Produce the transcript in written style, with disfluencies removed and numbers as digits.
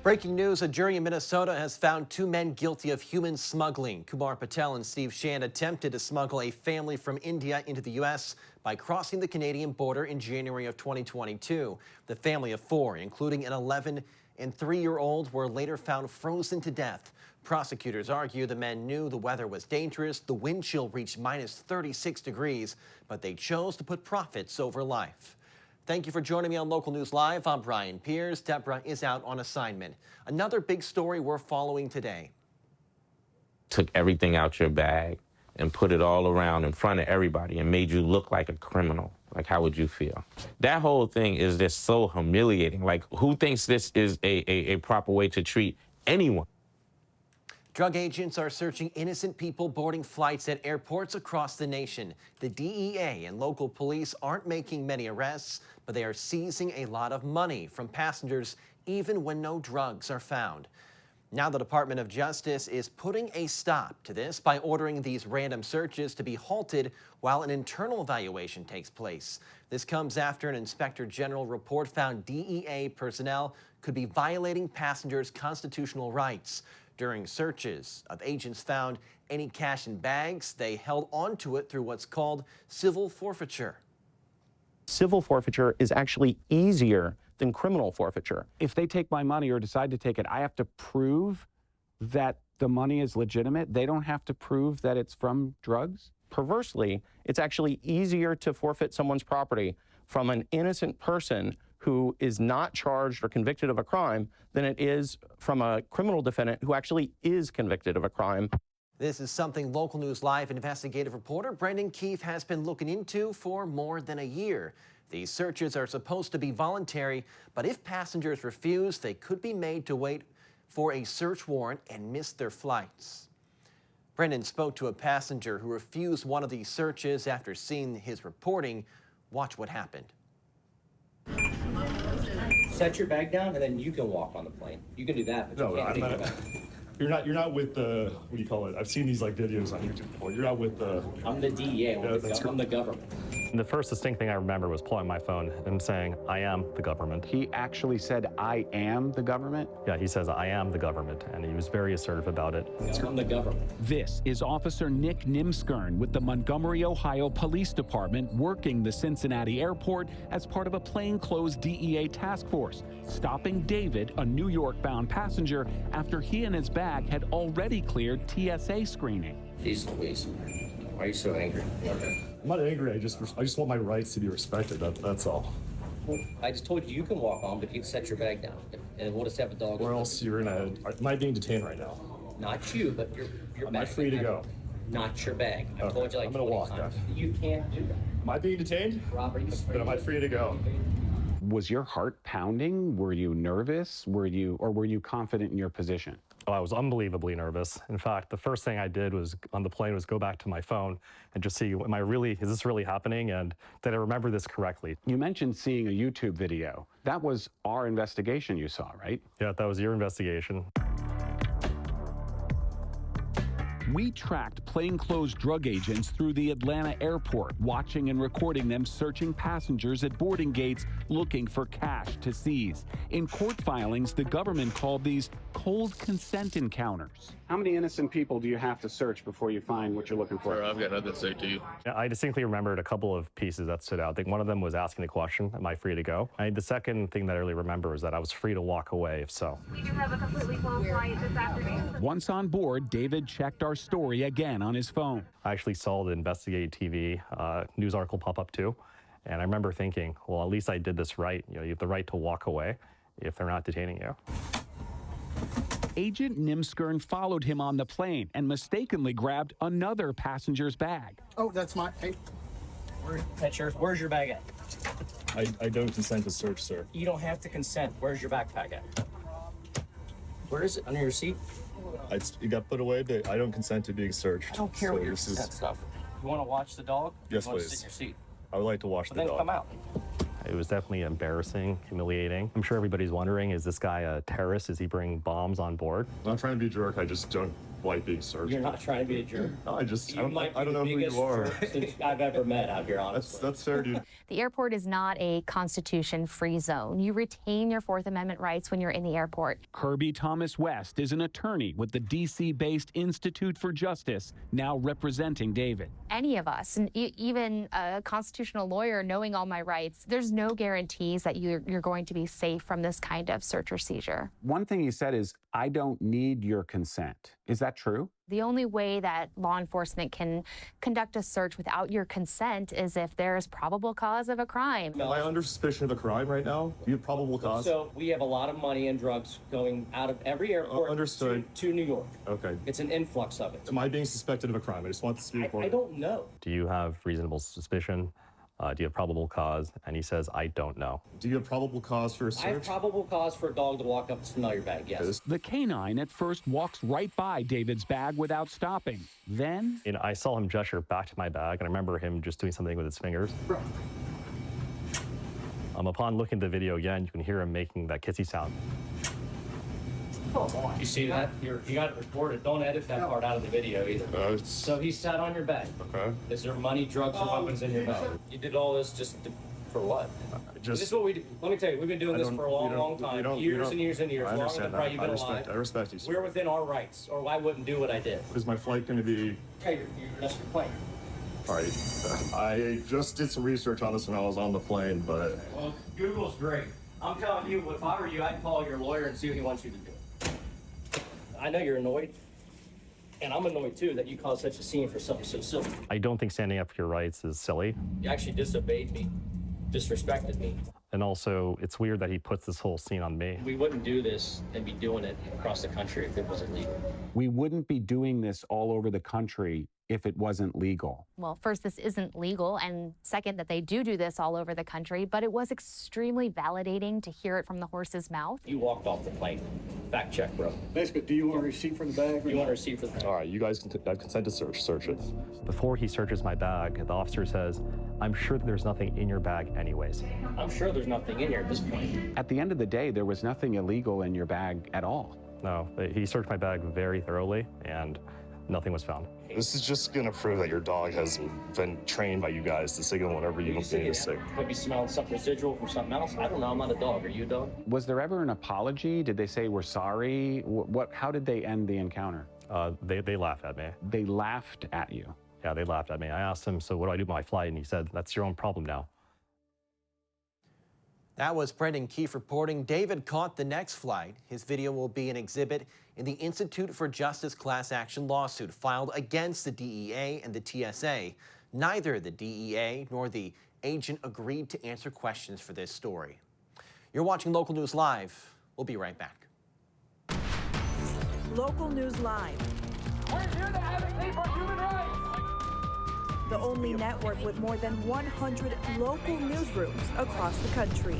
Breaking news, a jury in Minnesota has found two men guilty of human smuggling. Kumar Patel and Steve Shand attempted to smuggle a family from India into the U.S. by crossing the Canadian border in January of 2022. The family of four, including an 11 and 3-year-old, were later found frozen to death. Prosecutors argue the men knew the weather was dangerous. The wind chill reached minus 36 degrees, but they chose to put profits over life. Thank you for joining me on Local News Live. I'm Brian Pierce. Deborah is out on assignment. Another big story we're following today. Took everything out your bag and put it all around in front of everybody and made you look like a criminal. Like, how would you feel? That whole thing is just so humiliating. Like, who thinks this is a proper way to treat anyone? Drug agents are searching innocent people boarding flights at airports across the nation. The DEA and local police aren't making many arrests, but they are seizing a lot of money from passengers even when no drugs are found. Now the Department of Justice is putting a stop to this by ordering these random searches to be halted while an internal evaluation takes place. This comes after an Inspector General report found DEA personnel could be violating passengers' constitutional rights. During searches of agents found any cash in bags, they held onto it through what's called civil forfeiture. Civil forfeiture is actually easier than criminal forfeiture. If they take my money or decide to take it, I have to prove that the money is legitimate. They don't have to prove that it's from drugs. Perversely, it's actually easier to forfeit someone's property from an innocent person who is not charged or convicted of a crime than it is from a criminal defendant who actually is convicted of a crime. This is something Local News Live investigative reporter Brendan Keefe has been looking into for more than a year. These searches are supposed to be voluntary, but if passengers refuse, they could be made to wait for a search warrant and miss their flights. Brendan spoke to a passenger who refused one of these searches after seeing his reporting. Watch what happened. Set your bag down, and then you can walk on the plane. You can do that, but you can't take your bag. You're not with the, what do you call it? I've seen these like videos on YouTube before. You're not with the... I'm the DEA. I'm the government. The first distinct thing I remember was pulling my phone and saying, I am the government. He actually said, I am the government? Yeah, he says, I am the government, and he was very assertive about it. I'm the government. This is Officer Nick Nimskern with the Montgomery, Ohio Police Department working the Cincinnati airport as part of a plainclothes DEA task force, stopping David, a New York-bound passenger, after he and his bag had already cleared TSA screening. Jeez Louise, why are you so angry? Okay. I'm not angry. I just want my rights to be respected. That's all. Well, I just told you can walk on, but you can set your bag down. And we'll just have a dog. Or else you're gonna... Am I being detained right now? Not you, but your Am bag. I free to go? Not your bag. I Okay. told you like I'm gonna 20 walk times. then. You can't do that. Am I being detained? Robert, Then am I free to go? Was your heart pounding? Were you nervous? Were you confident in your position? Oh, I was unbelievably nervous. In fact, the first thing I did was on the plane was go back to my phone and just see, is this really happening? And did I remember this correctly? You mentioned seeing a YouTube video. That was our investigation you saw, right? Yeah, that was your investigation. We tracked plainclothes drug agents through the Atlanta airport, watching and recording them searching passengers at boarding gates looking for cash to seize. In court filings, the government called these cold consent encounters. How many innocent people do you have to search before you find what you're looking for? Sir, I've got nothing to say to you. Yeah, I distinctly remembered a couple of pieces that stood out. I think one of them was asking the question, am I free to go? The second thing that I really remember is that I was free to walk away if so. We do have a completely full flight this afternoon. Once on board, David checked our story again on his phone. I actually saw the Investigate TV news article pop up too. And I remember thinking, well, at least I did this right. You have the right to walk away if they're not detaining you. Agent Nimskern followed him on the plane and mistakenly grabbed another passenger's bag. Oh, that's my... Hey. That's yours. Where's your bag at? I don't consent to search, sir. You don't have to consent. Where's your backpack at? Where is it? Under your seat? It got put away, but I don't consent to being searched. I don't care So what your this is- consent stuff. You want to watch the dog? Yes, you want please. To sit in your seat? I would like to watch Well, the then dog. come out. It was definitely embarrassing, humiliating. I'm sure everybody's wondering, is this guy a terrorist? Does he bring bombs on board? I'm not trying to be a jerk. I just don't flight being searched. You're not trying to be a jerk. No, I don't might be know the who biggest you are. jerk since I've ever met out here, honestly. That's fair, dude. The airport is not a Constitution-free zone. You retain your Fourth Amendment rights when you're in the airport. Kirby Thomas West is an attorney with the D.C.-based Institute for Justice, now representing David. Any of us, and even a constitutional lawyer knowing all my rights, there's no guarantees that you're going to be safe from this kind of search or seizure. One thing you said is, I don't need your consent. Is that true? The only way that law enforcement can conduct a search without your consent is if there is probable cause of a crime. Am I under suspicion of a crime right now? Do you have probable cause? So we have a lot of money and drugs going out of every airport Understood. to New York. Okay. It's an influx of it. Am I being suspected of a crime? I just want this to be I reported. don't know. Do you have reasonable suspicion? Do you have probable cause? And he says, I don't know. Do you have probable cause for a I have search? probable cause for a dog to walk up and smell your bag, yes. The canine at first walks right by David's bag without stopping. Then, I saw him gesture back to my bag, and I remember him just doing something with his fingers. Upon looking at the video again, you can hear him making that kissy sound. You see that? You got it recorded. Don't edit that part out of the video either. So he sat on your bag. Okay. Is there money, drugs, or weapons in your bag? You did all this for what? This is what we do. Let me tell you, we've been doing this for a long time. Years and years and years. I Longer than understand probably you've that. been alive. I respect you, sir. We're within our rights, or I wouldn't do what I did. Is my flight going to be... Hey, that's your plane. All right. I just did some research on this when I was on the plane, but... Well, Google's great. I'm telling you, if I were you, I'd call your lawyer and see what he wants you to do. I know you're annoyed, and I'm annoyed too that you caused such a scene for something so silly. I don't think standing up for your rights is silly. You actually disobeyed me, disrespected me. And also, it's weird that he puts this whole scene on me. We wouldn't do this and be doing it across the country if it was illegal. We wouldn't be doing this all over the country if it wasn't legal. Well, first, this isn't legal, and second, that they do this all over the country, but it was extremely validating to hear it from the horse's mouth. You walked off the plane. Fact check, bro. Basically, do you want a receipt for the bag? You want a receipt for the bag? All right, you guys can have consent to search it. Before he searches my bag, the officer says, I'm sure that there's nothing in your bag anyways. I'm sure there's nothing in here at this point. At the end of the day, there was nothing illegal in your bag at all. No, he searched my bag very thoroughly, and nothing was found. This is just going to prove that your dog has been trained by you guys to signal whenever you need to signal. Could be smelling something residual from something else. I don't know. I'm not a dog. Are you a dog? Was there ever an apology? Did they say we're sorry? How did they end the encounter? They laughed at me. They laughed at you? Yeah, they laughed at me. I asked him, so what do I do with my flight? And he said, that's your own problem now. That was Brendan Keefe reporting. David caught the next flight. His video will be an exhibit in the Institute for Justice class action lawsuit filed against the DEA and the TSA. Neither the DEA nor the agent agreed to answer questions for this story. You're watching Local News Live. We'll be right back. Local News Live. We're here to advocate for human rights. The only network with more than 100 local newsrooms across the country.